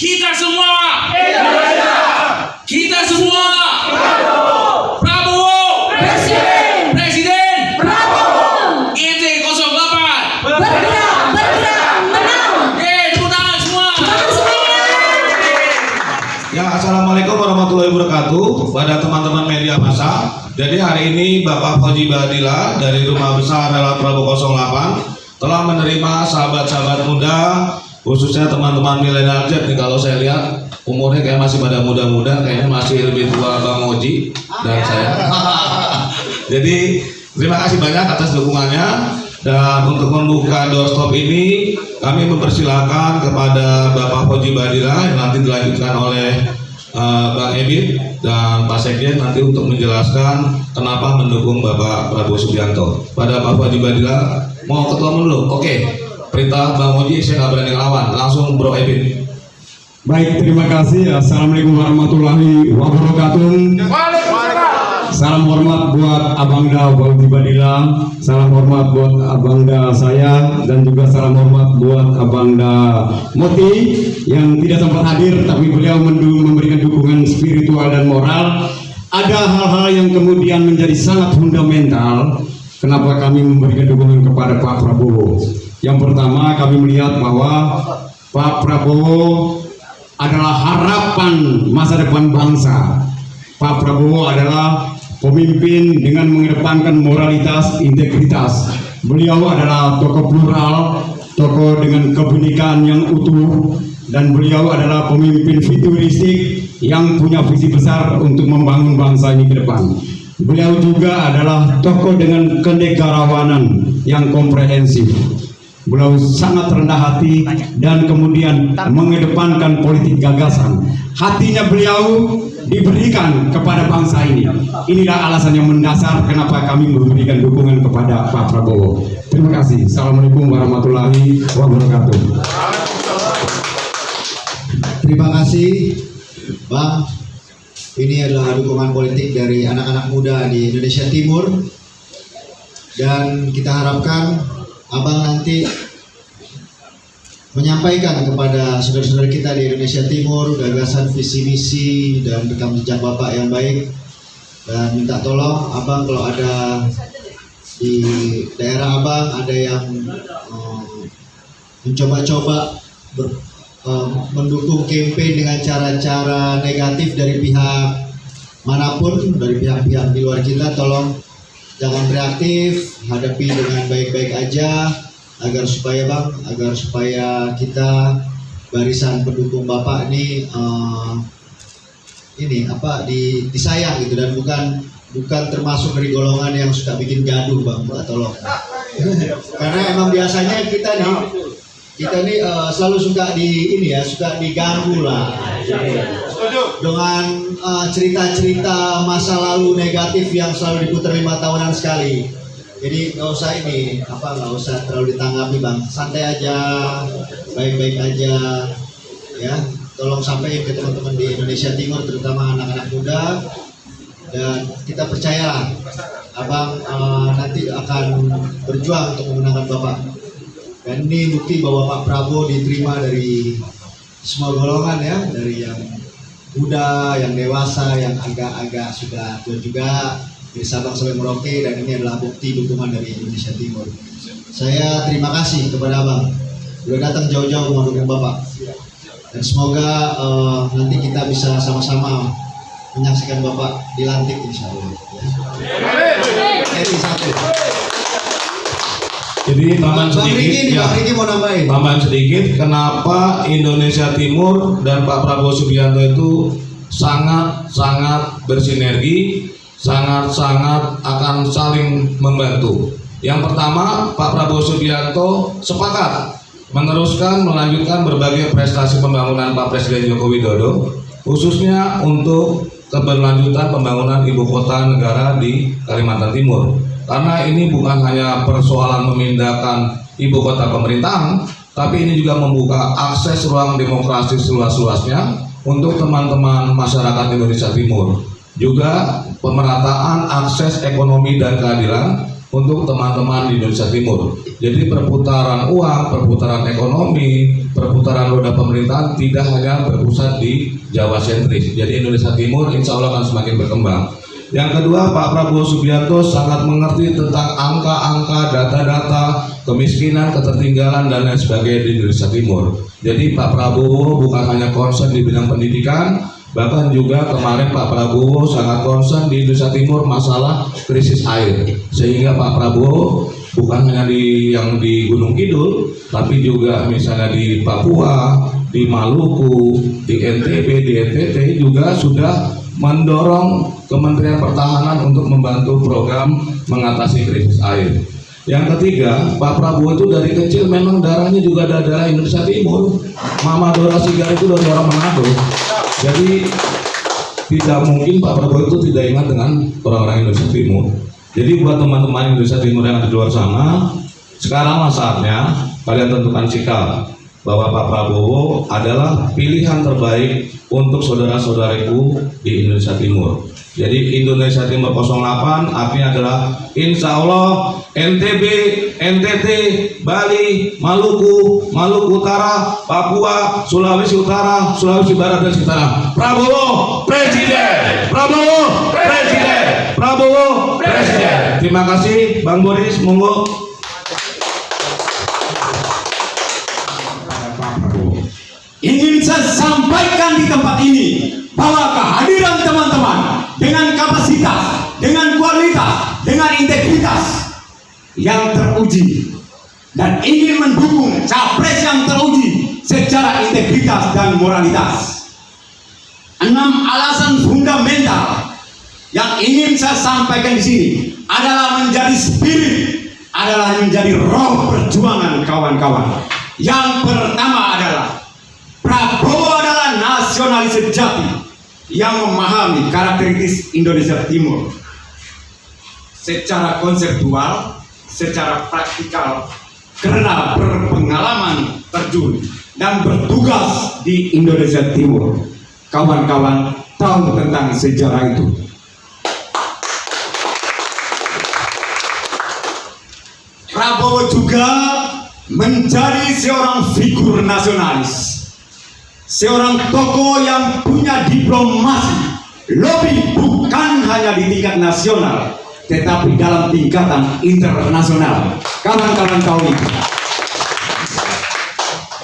Kita semua Indonesia. Kita semua Prabowo Presiden. Presiden Prabowo. INT 08 bergerak menang. Tepuk tangan semua. Ya, assalamualaikum warahmatullahi wabarakatuh pada teman-teman media massa. Jadi hari ini Bapak Fauzi Badillah dari Rumah Besar Relawan Prabowo 08 telah menerima sahabat-sahabat muda, khususnya teman-teman milenial Z nih. Kalau saya lihat umurnya kayak masih pada muda-muda, kayaknya masih lebih tua Bang Oji dan saya. Jadi terima kasih banyak atas dukungannya. Dan untuk membuka doorstop ini kami mempersilahkan kepada Bapak Fauzi Badillah yang nanti dilanjutkan oleh Bang Ebit dan Pak Sekjen nanti untuk menjelaskan kenapa mendukung Bapak Prabowo Subianto. Pada Pak Fauzi Badillah, mau ketua dulu? Oke. Perintah Bang Oji saya nggak berani ngelawan, langsung Bro Ebit. Baik, terima kasih. Assalamualaikum warahmatullahi wabarakatuh. Salam hormat buat Abangda Fauzi Badillah, salam hormat buat Abangda saya, dan juga salam hormat buat Abangda Moti yang tidak sempat hadir, tapi beliau memberikan dukungan spiritual dan moral. Ada hal-hal yang kemudian menjadi sangat fundamental kenapa kami memberikan dukungan kepada Pak Prabowo. Yang pertama, kami melihat bahwa Pak Prabowo adalah harapan masa depan bangsa. Pak Prabowo adalah pemimpin dengan mengedepankan moralitas, integritas. Beliau adalah tokoh plural, tokoh dengan kebenekaan yang utuh, dan beliau adalah pemimpin futuristik yang punya visi besar untuk membangun bangsa ini ke depan. Beliau juga adalah tokoh dengan kenegarawanan yang komprehensif. Beliau sangat rendah hati dan kemudian mengedepankan politik gagasan. Hatinya beliau diberikan kepada bangsa ini. Inilah alasan yang mendasar kenapa kami memberikan dukungan kepada Pak Prabowo. Terima kasih. Assalamualaikum warahmatullahi wabarakatuh. Terima kasih, Bang. Ini adalah dukungan politik dari anak-anak muda di Indonesia Timur, dan kita harapkan Abang nanti menyampaikan kepada saudara-saudara kita di Indonesia Timur gagasan, visi misi, dan rekam jejak Bapak yang baik. Dan minta tolong Abang kalau ada di daerah Abang ada yang mencoba-coba mendukung campaign dengan cara-cara negatif dari pihak manapun, dari pihak-pihak di luar kita, tolong jangan reaktif, hadapi dengan baik-baik aja agar supaya kita barisan pendukung Bapak ini disayang gitu, dan bukan termasuk dari golongan yang suka bikin gaduh, Bang. Tolong. Karena emang biasanya kita nih selalu suka diganggu lah dengan cerita-cerita masa lalu negatif yang selalu diputar 5 tahunan sekali. Jadi nggak usah terlalu ditanggapi, Bang. Santai aja, baik-baik aja, ya. Tolong sampaikan ke teman-teman di Indonesia Timur, terutama anak-anak muda, dan kita percaya Abang nanti akan berjuang untuk memenangkan Bapak. Dan ini bukti bahwa Pak Prabowo diterima dari semua golongan, ya, dari yang muda, yang dewasa, yang agak-agak sudah tua juga, dari Sabang sampai Merauke, dan ini adalah bukti dukungan dari Indonesia Timur. Saya terima kasih kepada Abang sudah datang jauh-jauh mendukung Bapak, dan semoga nanti kita bisa sama-sama menyaksikan Bapak dilantik, insya Allah. Jadi tambahan sedikit, kenapa Indonesia Timur dan Pak Prabowo Subianto itu sangat bersinergi, sangat akan saling membantu. Yang pertama, Pak Prabowo Subianto sepakat melanjutkan berbagai prestasi pembangunan Pak Presiden Joko Widodo, khususnya untuk keberlanjutan pembangunan ibu kota negara di Kalimantan Timur. Karena ini bukan hanya persoalan memindahkan ibu kota pemerintahan, tapi ini juga membuka akses ruang demokrasi seluas-luasnya untuk teman-teman masyarakat Indonesia Timur. Juga pemerataan akses ekonomi dan keadilan untuk teman-teman di Indonesia Timur. Jadi perputaran uang, perputaran ekonomi, perputaran roda pemerintahan tidak hanya berpusat di Jawa sentris. Jadi Indonesia Timur insya Allah akan semakin berkembang. Yang kedua, Pak Prabowo Subianto sangat mengerti tentang angka-angka, data-data, kemiskinan, ketertinggalan, dan lain sebagainya di Indonesia Timur. Jadi Pak Prabowo bukan hanya concern di bidang pendidikan, bahkan juga kemarin Pak Prabowo sangat concern di Indonesia Timur masalah krisis air. Sehingga Pak Prabowo bukan hanya di Gunung Kidul, tapi juga misalnya di Papua, di Maluku, di NTB, di NTT juga sudah mendorong Kementerian Pertahanan untuk membantu program mengatasi krisis air. Yang ketiga, Pak Prabowo itu dari kecil memang darahnya juga ada darah Indonesia Timur. Mama Dora Sigar itu dari orang Manado. Jadi tidak mungkin Pak Prabowo itu tidak ingat dengan orang-orang Indonesia Timur. Jadi buat teman-teman Indonesia Timur yang ada di luar sana, sekarang saatnya kalian tentukan sikap bahwa Pak Prabowo adalah pilihan terbaik untuk saudara-saudariku di Indonesia Timur. Jadi Indonesia Timur 08 artinya adalah insya Allah NTB, NTT, Bali, Maluku, Maluku Utara, Papua, Sulawesi Utara, Sulawesi Barat dan sekitarnya. Prabowo Presiden, Prabowo Presiden, Prabowo Presiden. Terima kasih Bang Boris, monggo. Ingin saya sampaikan di tempat ini bahwa kehadiran teman-teman dengan kapasitas, dengan kualitas, dengan integritas yang teruji dan ingin mendukung capres yang teruji secara integritas dan moralitas. 6 alasan fundamental yang ingin saya sampaikan di sini adalah menjadi spirit, adalah menjadi roh perjuangan kawan-kawan. Yang pertama adalah Prabowo adalah nasionalis sejati yang memahami karakteristik Indonesia Timur secara konseptual, secara praktikal, karena berpengalaman terjun dan bertugas di Indonesia Timur. Kawan-kawan tahu tentang sejarah itu. Prabowo juga menjadi seorang figur nasionalis, seorang tokoh yang punya diplomasi lobby bukan hanya di tingkat nasional tetapi dalam tingkatan internasional. Kawan-kawan tahu itu.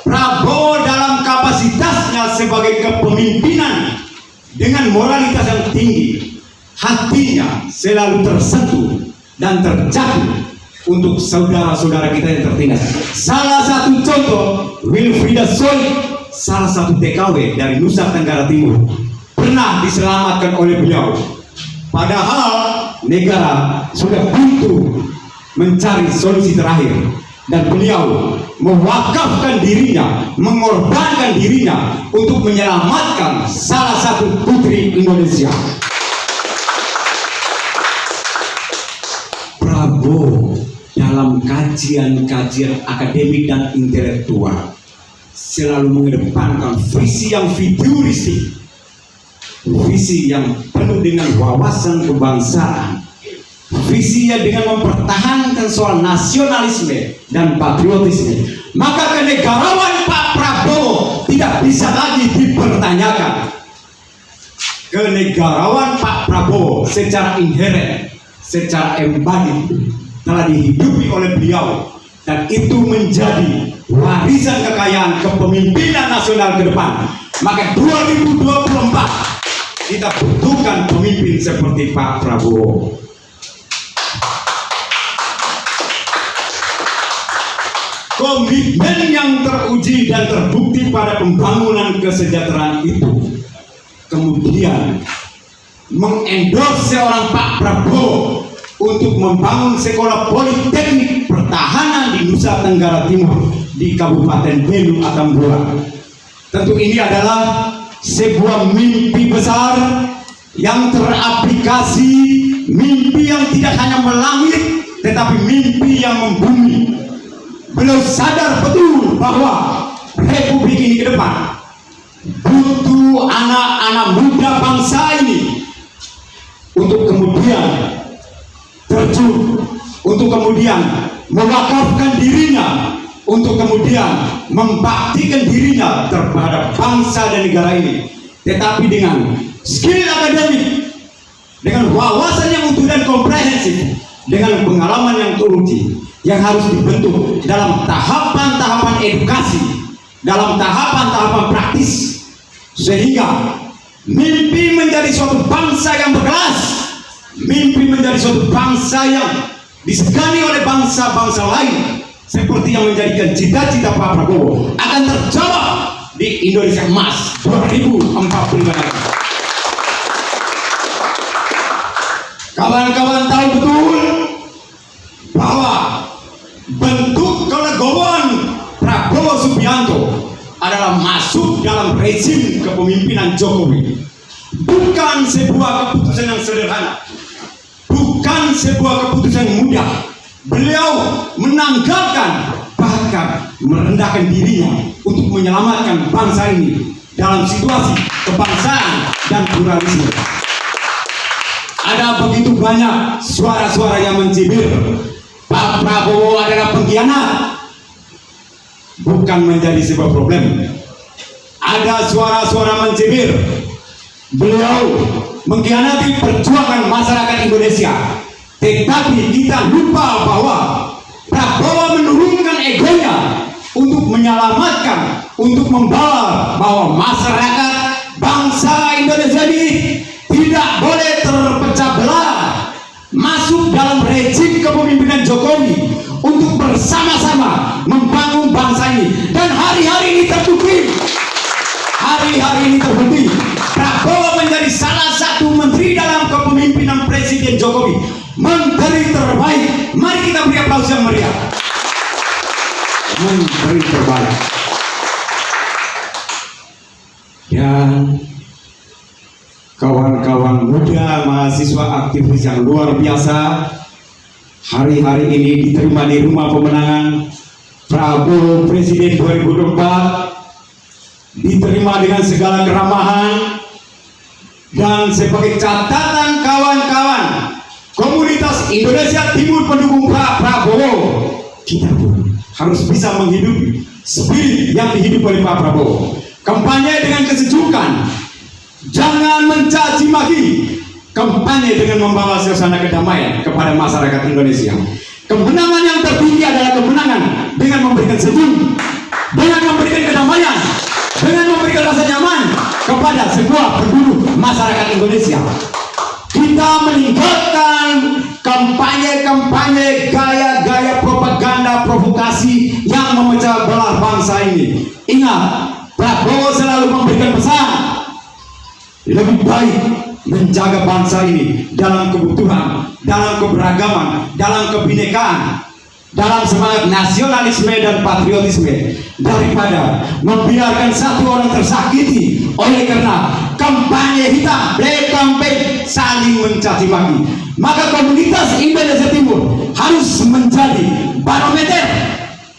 Prabowo dalam kapasitasnya sebagai kepemimpinan dengan moralitas yang tinggi, hatinya selalu tersentuh dan terjatuh untuk saudara-saudara kita yang tertindas. Salah satu contoh, Wilfrieda Soy, salah satu TKW dari Nusa Tenggara Timur, pernah diselamatkan oleh beliau. Padahal negara sudah buntu mencari solusi terakhir, dan beliau mewakafkan dirinya, mengorbankan dirinya untuk menyelamatkan salah satu putri Indonesia. Prabowo dalam kajian-kajian akademik dan intelektual selalu mengedepankan visi yang futuristik, visi yang penuh dengan wawasan kebangsaan, visi yang dengan mempertahankan soal nasionalisme dan patriotisme. Maka kenegarawan Pak Prabowo tidak bisa lagi dipertanyakan. Kenegarawan Pak Prabowo secara inheren, secara embadi telah dihidupi oleh beliau, dan itu menjadi warisan kekayaan kepemimpinan nasional ke depan. Maka 2024 kita butuhkan pemimpin seperti Pak Prabowo. Komitmen yang teruji dan terbukti pada pembangunan kesejahteraan itu kemudian mengendorse seorang Pak Prabowo untuk membangun sekolah politeknik pertahanan di Nusa Tenggara Timur di Kabupaten Belu Atambua. Tentu ini adalah sebuah mimpi besar yang teraplikasi, mimpi yang tidak hanya melangit tetapi mimpi yang membumi. Beliau sadar betul bahwa Republik ini ke depan butuh anak-anak muda bangsa ini untuk kemudian terjun, untuk kemudian mewakafkan dirinya untuk kemudian membaktikan dirinya terhadap bangsa dan negara ini, tetapi dengan skill akademik, dengan wawasan yang utuh dan komprehensif, dengan pengalaman yang teruji yang harus dibentuk dalam tahapan-tahapan edukasi, dalam tahapan-tahapan praktis, sehingga mimpi menjadi suatu bangsa yang berkelas, mimpi menjadi suatu bangsa yang disegani oleh bangsa-bangsa lain, seperti yang menjadikan cita-cita Pak Prabowo akan terjawab di Indonesia Emas 2045 nanti. Kawan-kawan tahu betul bahwa bentuk kelegowoan Prabowo Subianto adalah masuk dalam rezim kepemimpinan Jokowi. Bukan sebuah keputusan yang sederhana, bukan sebuah keputusan yang mudah. Beliau menanggalkan, bahkan merendahkan dirinya untuk menyelamatkan bangsa ini dalam situasi kebangsaan dan pluralisme. Ada begitu banyak suara-suara yang mencibir Pak Prabowo adalah pengkhianat. Bukan menjadi sebuah problem. Ada suara-suara mencibir beliau mengkhianati perjuangan masyarakat Indonesia. Tetapi kita lupa bahwa Prabowo menurunkan egonya untuk menyelamatkan, untuk membawa bahwa masyarakat bangsa Indonesia ini tidak boleh terpecah belah, masuk dalam rezim kepemimpinan Jokowi untuk bersama-sama membangun bangsa ini. Dan hari-hari ini terbukti, hari-hari ini terbukti Prabowo menjadi salah satu menteri dalam kepemimpinan Presiden Jokowi, menteri terbaik. Mari kita beri aplaus yang meriah. Menteri terbaik. Dan kawan-kawan muda, mahasiswa aktivis yang luar biasa, hari-hari ini diterima di Rumah Pemenangan Prabowo Presiden 2024, diterima dengan segala keramahan. Dan sebagai catatan kawan-kawan komunitas Indonesia Timur pendukung Pak Prabowo, kita pun harus bisa menghidupi spirit yang dihidupi oleh Pak Prabowo. Kampanye dengan kesejukan, jangan mencaci maki. Kampanye dengan membawa suasana kedamaian kepada masyarakat Indonesia. Kemenangan yang tertinggi adalah kemenangan dengan memberikan senyum, dengan memberikan kedamaian, dengan memberikan rasa nyaman kepada semua penduduk masyarakat Indonesia. Kita meninggalkan kampanye-kampanye, gaya-gaya propaganda, provokasi yang memecah belah bangsa ini. Ingat, Prabowo selalu memberikan pesan, lebih baik menjaga bangsa ini dalam kebutuhan, dalam keberagaman, dalam kebinekaan, dalam semangat nasionalisme dan patriotisme, daripada membiarkan satu orang tersakiti oleh karena kampanye hitam, black campaign, saling mencaci maki. Maka komunitas Indonesia Timur harus menjadi barometer,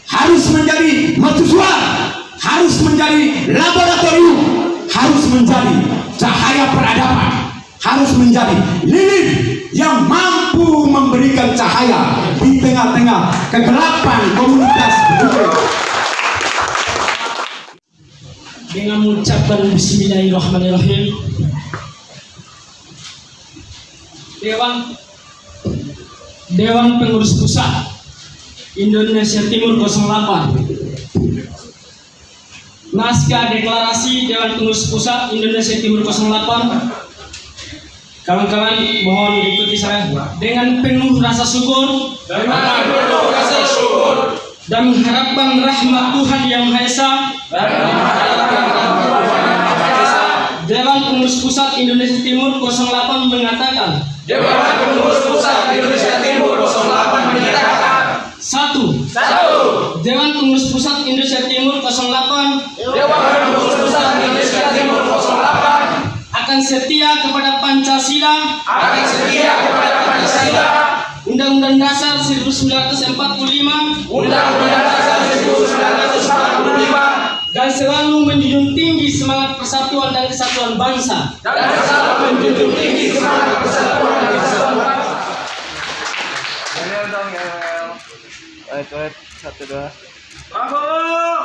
harus menjadi mercusuar, harus menjadi laboratorium, harus menjadi cahaya peradaban, harus menjadi lilin yang mampu memberikan cahaya di tengah-tengah kegelapan komunitas pendukung. Dengan mengucapkan Bismillahirrahmanirrahim, Dewan Pengurus Pusat Indonesia Timur 08, naskah deklarasi Dewan Pengurus Pusat Indonesia Timur 08. Kawan-kawan mohon diikuti saya dengan penuh rasa syukur, dan mengharapkan rahmat Tuhan Yang Maha Esa. Dewan Pengurus Pusat Indonesia Timur 08 mengatakan, Dewan Pengurus Pusat Indonesia Timur 08 menyatakan 1. Dewan Pengurus Pusat Indonesia Timur 08 Dewan Pengurus Pusat Indonesia Timur 08 akan setia kepada Pancasila, Undang-Undang Dasar 1945, Undang-Undang Dasar 1945, dan selalu menjunjung tinggi semangat persatuan dan kesatuan bangsa. Satu dua. Prabowo.